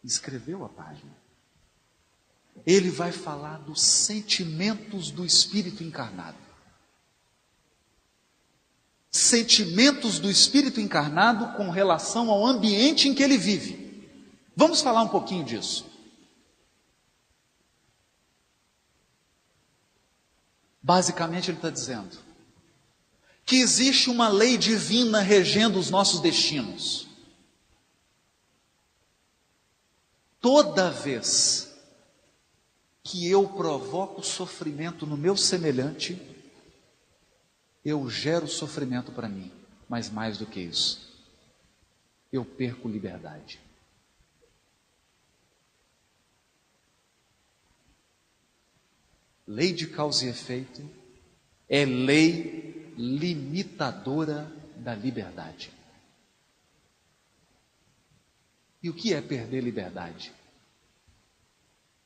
escreveu a página. Ele vai falar dos sentimentos do Espírito encarnado. Sentimentos do Espírito encarnado com relação ao ambiente em que ele vive. Vamos falar um pouquinho disso. Basicamente ele está dizendo que existe uma lei divina regendo os nossos destinos. Toda vez que eu provoco sofrimento no meu semelhante, eu gero sofrimento para mim, mas mais do que isso, eu perco liberdade. Lei de causa e efeito é lei limitadora da liberdade. E o que é perder liberdade?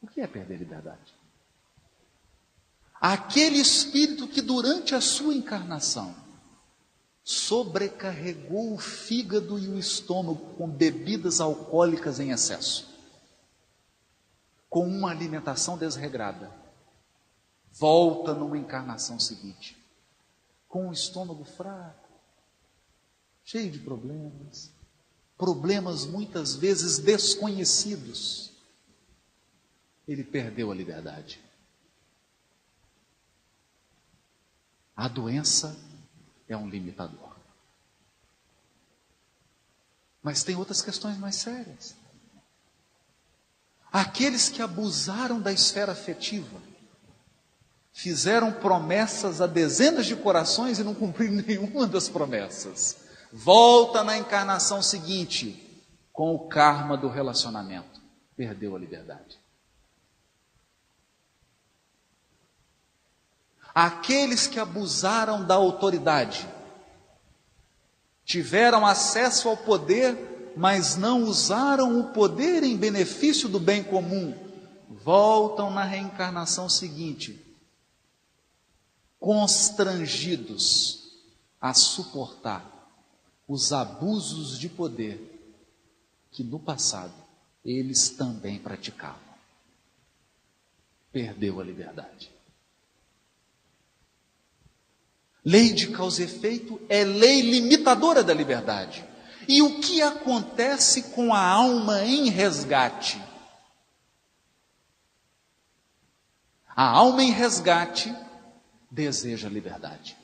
O que é perder liberdade? Aquele espírito que durante a sua encarnação sobrecarregou o fígado e o estômago com bebidas alcoólicas em excesso, com uma alimentação desregrada, volta numa encarnação seguinte, com o estômago fraco, cheio de problemas, problemas muitas vezes desconhecidos. Ele perdeu a liberdade. A doença é um limitador. Mas tem outras questões mais sérias. Aqueles que abusaram da esfera afetiva, fizeram promessas a dezenas de corações e não cumpriram nenhuma das promessas, volta na encarnação seguinte com o karma do relacionamento, perdeu a liberdade. Aqueles que abusaram da autoridade, tiveram acesso ao poder, mas não usaram o poder em benefício do bem comum, voltam na reencarnação seguinte, constrangidos a suportar os abusos de poder que no passado eles também praticavam. Perdeu a liberdade. Lei de causa e efeito é lei limitadora da liberdade. E o que acontece com a alma em resgate? A alma em resgate deseja liberdade.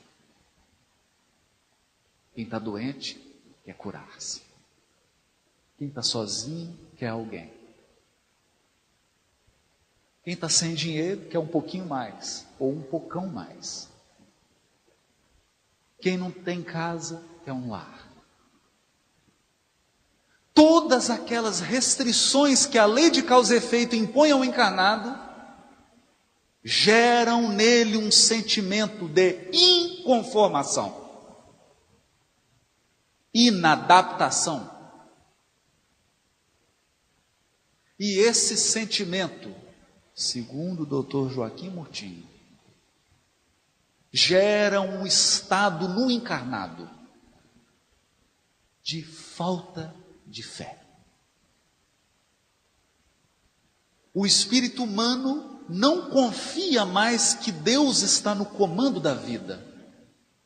Quem está doente quer curar-se. Quem está sozinho quer alguém. Quem está sem dinheiro quer um pouquinho mais, ou um pocão mais. Quem não tem casa quer um lar. Todas aquelas restrições que a lei de causa e efeito impõe ao encarnado geram nele um sentimento de inconformação, inadaptação. E esse sentimento, segundo o Dr. Joaquim Murtinho, gera um estado no encarnado de falta de fé. O espírito humano não confia mais que Deus está no comando da vida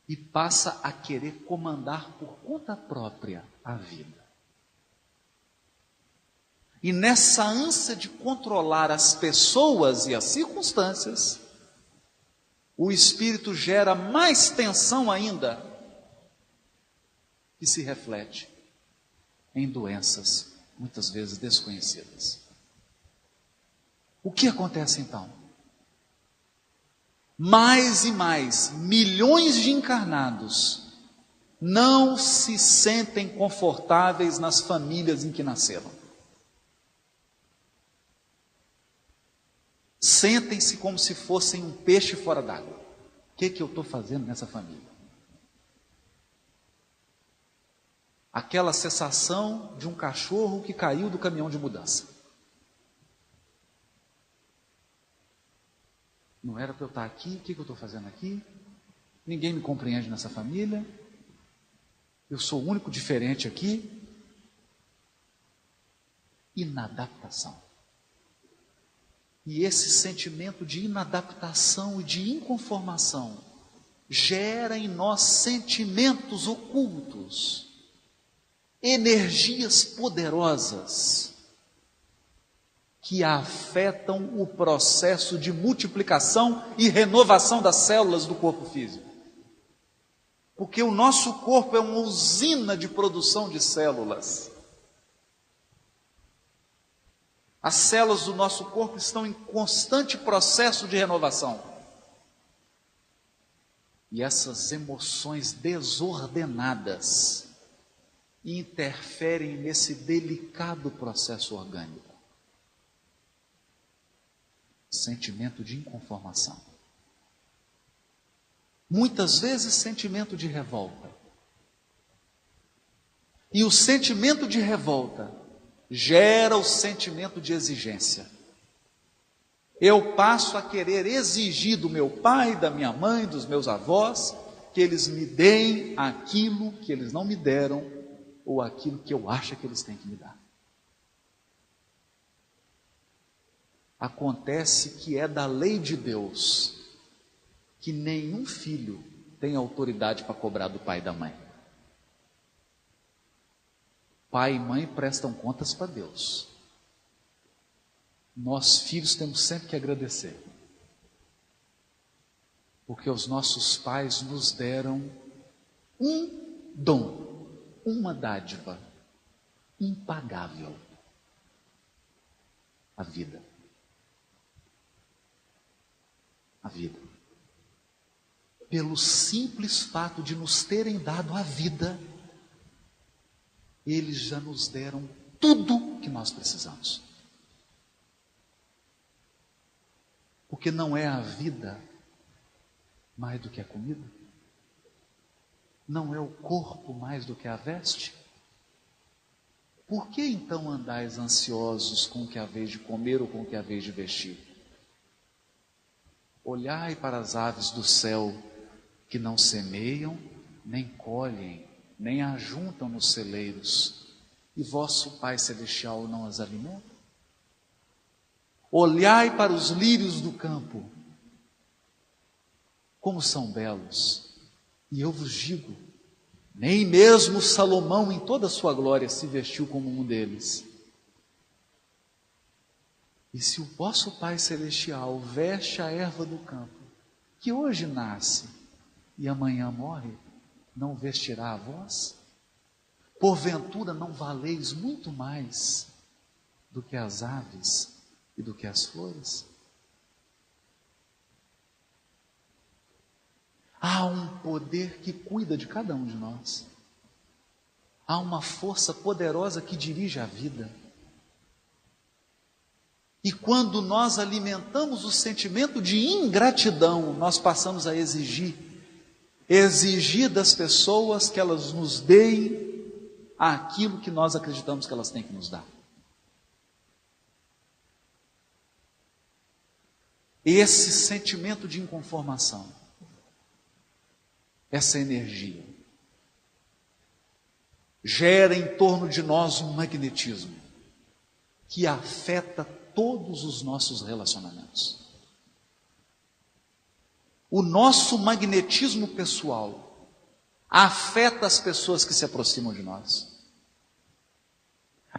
e passa a querer comandar por conta própria a vida. E nessa ânsia de controlar as pessoas e as circunstâncias, o espírito gera mais tensão ainda, que se reflete em doenças muitas vezes desconhecidas. O que acontece então? Mais e mais, milhões de encarnados não se sentem confortáveis nas famílias em que nasceram. Sentem-se como se fossem um peixe fora d'água. O que eu estou fazendo nessa família? Aquela sensação de um cachorro que caiu do caminhão de mudança. Não era para eu estar aqui, o que eu estou fazendo aqui? Ninguém me compreende nessa família. Eu sou o único diferente aqui. inadaptação. E esse sentimento de inadaptação e de inconformação gera em nós sentimentos ocultos, energias poderosas que afetam o processo de multiplicação e renovação das células do corpo físico. Porque o nosso corpo é uma usina de produção de células. As células do nosso corpo estão em constante processo de renovação. E essas emoções desordenadas interferem nesse delicado processo orgânico. Sentimento de inconformação. Muitas vezes sentimento de revolta. E o sentimento de revolta gera o sentimento de exigência. Eu passo a querer exigir do meu pai, da minha mãe, dos meus avós, que eles me deem aquilo que eles não me deram, ou aquilo que eu acho que eles têm que me dar. Acontece que é da lei de Deus que nenhum filho tem autoridade para cobrar do pai e da mãe. Pai e mãe prestam contas para Deus. Nós, filhos, temos sempre que agradecer. Porque os nossos pais nos deram um dom, uma dádiva impagável: a vida. A vida. Pelo simples fato de nos terem dado a vida, eles já nos deram tudo que nós precisamos. Porque não é a vida mais do que a comida? Não é o corpo mais do que a veste? Por que então andais ansiosos com o que haveis de comer ou com o que haveis de vestir? Olhai para as aves do céu, que não semeiam, nem colhem, nem ajuntam nos celeiros, e vosso Pai Celestial não as alimenta? Olhai para os lírios do campo, como são belos, e eu vos digo, nem mesmo Salomão em toda a sua glória se vestiu como um deles. E se o vosso Pai Celestial veste a erva do campo, que hoje nasce e amanhã morre, não vestirá a vós? Porventura não valeis muito mais do que as aves e do que as flores? Há um poder que cuida de cada um de nós. Há uma força poderosa que dirige a vida. E quando nós alimentamos o sentimento de ingratidão, nós passamos a exigir das pessoas que elas nos deem aquilo que nós acreditamos que elas têm que nos dar. Esse sentimento de inconformação, essa energia, gera em torno de nós um magnetismo que afeta todos os nossos relacionamentos. O nosso magnetismo pessoal afeta as pessoas que se aproximam de nós.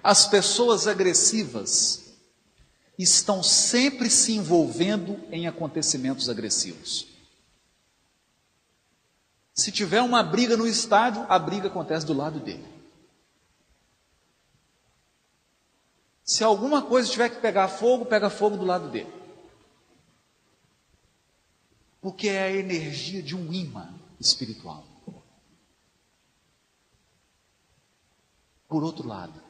As pessoas agressivas estão sempre se envolvendo em acontecimentos agressivos. Se tiver uma briga no estádio, a briga acontece do lado dele. Se alguma coisa tiver que pegar fogo, pega fogo do lado dele. Porque é a energia de um imã espiritual. Por outro lado,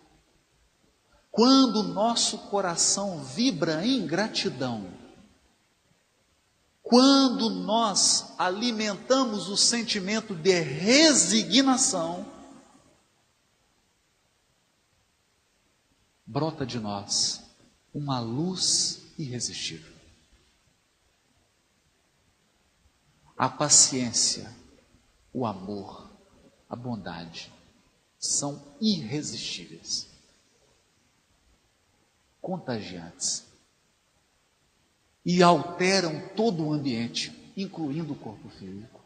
quando o nosso coração vibra em gratidão, quando nós alimentamos o sentimento de resignação, brota de nós uma luz irresistível. A paciência, o amor, a bondade são irresistíveis. contagiantes e alteram todo o ambiente, incluindo o corpo físico.